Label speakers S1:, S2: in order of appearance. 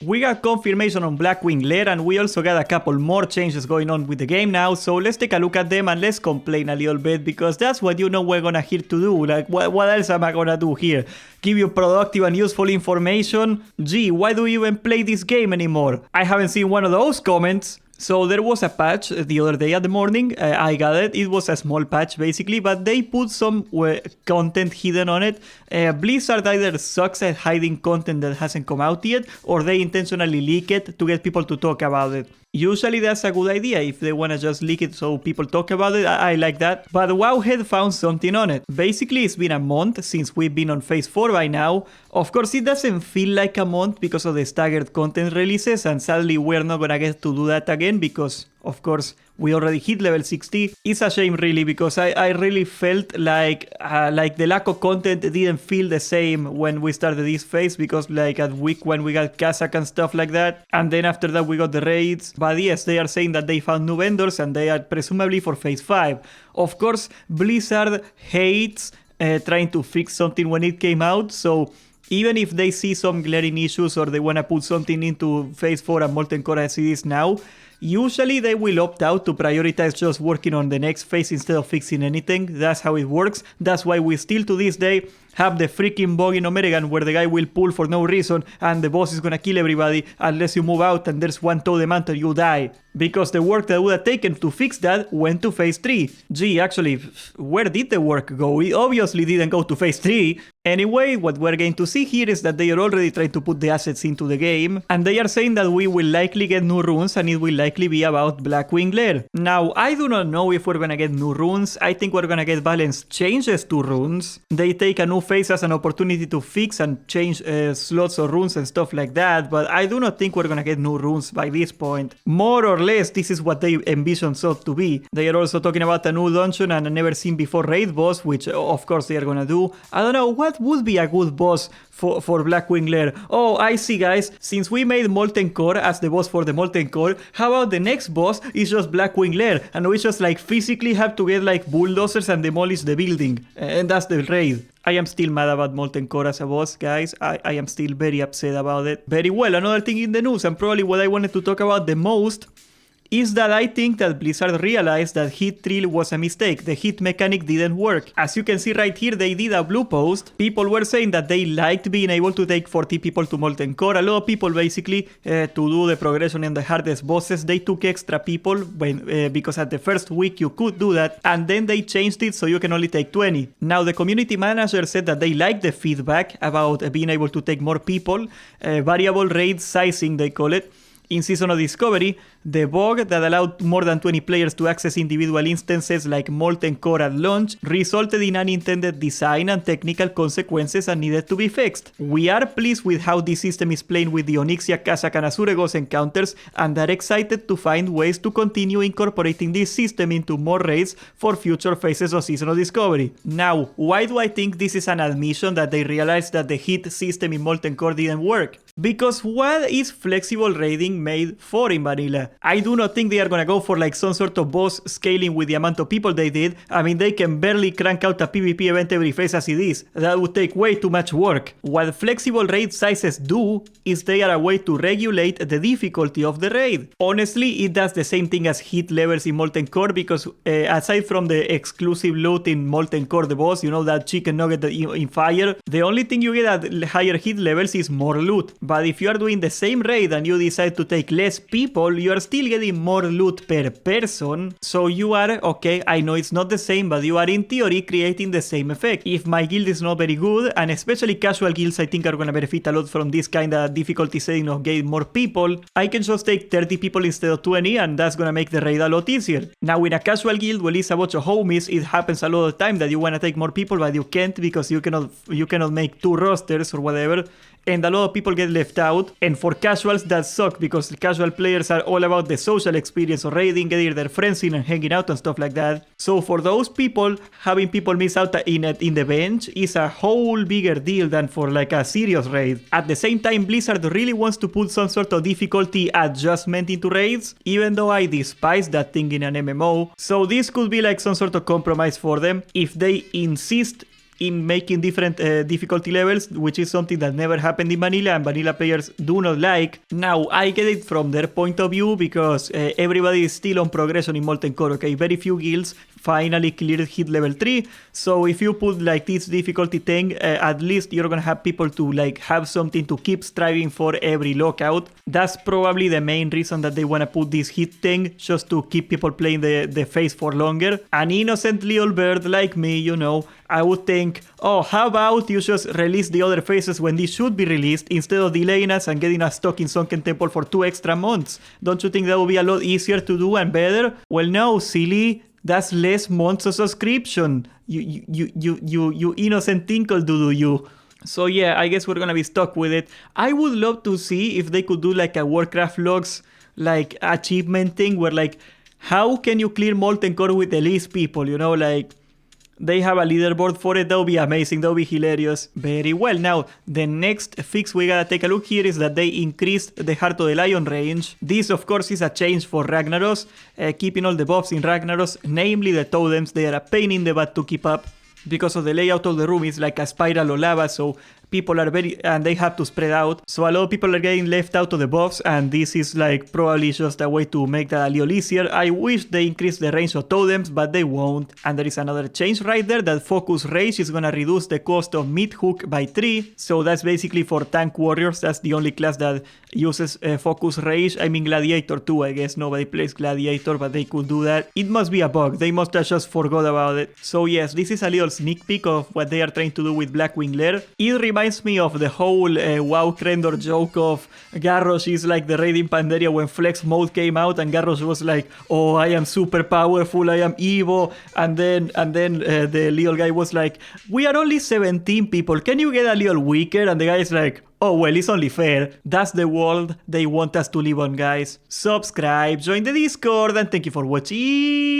S1: We got confirmation on Blackwing Lair, and we also got a couple more changes going on with the game now, so let's take a look at them and let's complain a little bit, because that's what we're gonna here to do. Like, what else am I gonna do here? Give you productive and useful information? Gee, why do you even play this game anymore? I haven't seen one of those comments. So there was a patch the other day at the morning, I got it. It was a small patch basically, but they put some content hidden on it. Blizzard either sucks at hiding content that hasn't come out yet, or they intentionally leak it to get people to talk about it. Usually that's a good idea if they want to just leak it so people talk about it. I like that. But Wowhead found something on it. Basically, it's been a month since we've been on phase 4 by now. Of course, it doesn't feel like a month because of the staggered content releases, and sadly we're not gonna get to do that again because, of course, we already hit level 60. It's a shame really, because I really felt like the lack of content didn't feel the same when we started this phase, because like at week 1 we got Kazakh and stuff like that, and then after that we got the raids. But yes, they are saying that they found new vendors and they are presumably for phase 5. Of course, Blizzard hates trying to fix something when it came out, so even if they see some glaring issues or they want to put something into phase 4 and Molten Core as it is now, usually they will opt out to prioritize just working on the next phase instead of fixing anything. That's how it works. That's why we still to this day have the freaking bug in Omeregan where the guy will pull for no reason and the boss is gonna kill everybody unless you move out and there's one totem until you die. Because the work that would have taken to fix that went to phase 3. Gee, actually, where did the work go? It obviously didn't go to phase 3. Anyway, what we're going to see here is that they are already trying to put the assets into the game, and they are saying that we will likely get new runes and it will likely be about Blackwing Lair. Now, I do not know if we're gonna get new runes. I think we're gonna get balance changes to runes. They take a new phase as an opportunity to fix and change slots or runes and stuff like that, but I do not think we're gonna get new runes by this point. More or less, this is what they envision SoD to be. They are also talking about a new dungeon and a never seen before raid boss, which of course they are gonna do. I don't know, what would be a good boss for Blackwing Lair? Oh, I see guys, since we made Molten Core as the boss for the Molten Core, how about the next boss is just Blackwing Lair and we just like physically have to get like bulldozers and demolish the building, and that's the raid. I am still mad about Molten Core as a boss, guys. I am still very upset about it. Very well, another thing in the news, and probably what I wanted to talk about the most, is that I think that Blizzard realized that hit drill was a mistake. The hit mechanic didn't work. As you can see right here, they did a blue post. People were saying that they liked being able to take 40 people to Molten Core. A lot of people basically, to do the progression in the hardest bosses, they took extra people because at the first week you could do that, and then they changed it so you can only take 20. Now the community manager said that they liked the feedback about being able to take more people. Variable raid sizing, they call it. In Season of Discovery, the bug that allowed more than 20 players to access individual instances like Molten Core at launch resulted in unintended design and technical consequences and needed to be fixed. We are pleased with how this system is playing with the Onyxia, Kazakh and Azuregos encounters, and are excited to find ways to continue incorporating this system into more raids for future phases of Season of Discovery. Now, why do I think this is an admission that they realized that the hit system in Molten Core didn't work? Because what is flexible raiding made for in vanilla? I do not think they are gonna go for like some sort of boss scaling with the amount of people they did. I mean, they can barely crank out a PvP event every phase as it is. That would take way too much work. What flexible raid sizes do is they are a way to regulate the difficulty of the raid. Honestly, it does the same thing as hit levels in Molten Core, because aside from the exclusive loot in Molten Core, the boss, you know, that chicken nugget in fire, the only thing you get at higher hit levels is more loot. But if you are doing the same raid and you decide to take less people, you are still getting more loot per person. So you are, okay, I know it's not the same, but you are in theory creating the same effect. If my guild is not very good, and especially casual guilds I think are gonna benefit a lot from this kind of difficulty setting of getting more people, I can just take 30 people instead of 20 and that's gonna make the raid a lot easier. Now in a casual guild where it's a bunch of homies, it happens a lot of the time that you wanna take more people but you can't because you cannot make 2 rosters or whatever. And a lot of people get left out, and for casuals that suck because casual players are all about the social experience of raiding, getting their friends in and hanging out and stuff like that. So for those people, having people miss out in the bench is a whole bigger deal than for like a serious raid. At the same time, Blizzard really wants to put some sort of difficulty adjustment into raids, even though I despise that thing in an MMO. So this could be like some sort of compromise for them if they insist in making different difficulty levels, which is something that never happened in vanilla and vanilla players do not like. Now, I get it from their point of view because everybody is still on progression in Molten Core, okay? Very few guilds finally cleared hit level 3, so if you put like this difficulty thing, at least you're gonna have people to like have something to keep striving for every lockout. That's probably the main reason that they wanna put this hit thing, just to keep people playing the phase for longer. An innocent little bird like me, you know, I would think, oh, how about you just release the other phases when these should be released instead of delaying us and getting us stuck in Sunken Temple for 2 extra months? Don't you think that would be a lot easier to do and better? Well, no, silly. That's less months of subscription. You innocent tinkle do you. So yeah, I guess we're gonna be stuck with it. I would love to see if they could do like a Warcraft logs like achievement thing where like, how can you clear Molten Core with the least people, you know, like they have a leaderboard for it. That would be amazing. That would be hilarious. Very well. Now, the next fix we gotta take a look here is that they increased the Heart of the Lion range. This, of course, is a change for Ragnaros, keeping all the buffs in Ragnaros, namely the totems. They are a pain in the butt to keep up because of the layout of the room. It's like a spiral of lava, so people are and they have to spread out. So a lot of people are getting left out of the buffs, and this is like probably just a way to make that a little easier. I wish they increased the range of totems, but they won't. And there is another change right there, that Focus Rage is gonna reduce the cost of Mid Hook by 3. So that's basically for tank warriors. That's the only class that uses Focus Rage. I mean Gladiator too, I guess. Nobody plays Gladiator, but they could do that. It must be a bug. They must have just forgot about it. So yes, this is a little sneak peek of what they are trying to do with Blackwing Lair. It reminds me of the whole WoW trend or joke of Garrosh is like the raid in Pandaria when Flex mode came out, and Garrosh was like, oh, I am super powerful, I am Evo, and then the little guy was like, we are only 17 people, can you get a little weaker? And the guy is like, oh, well, it's only fair. That's the world they want us to live on, guys. Subscribe, join the Discord, and thank you for watching.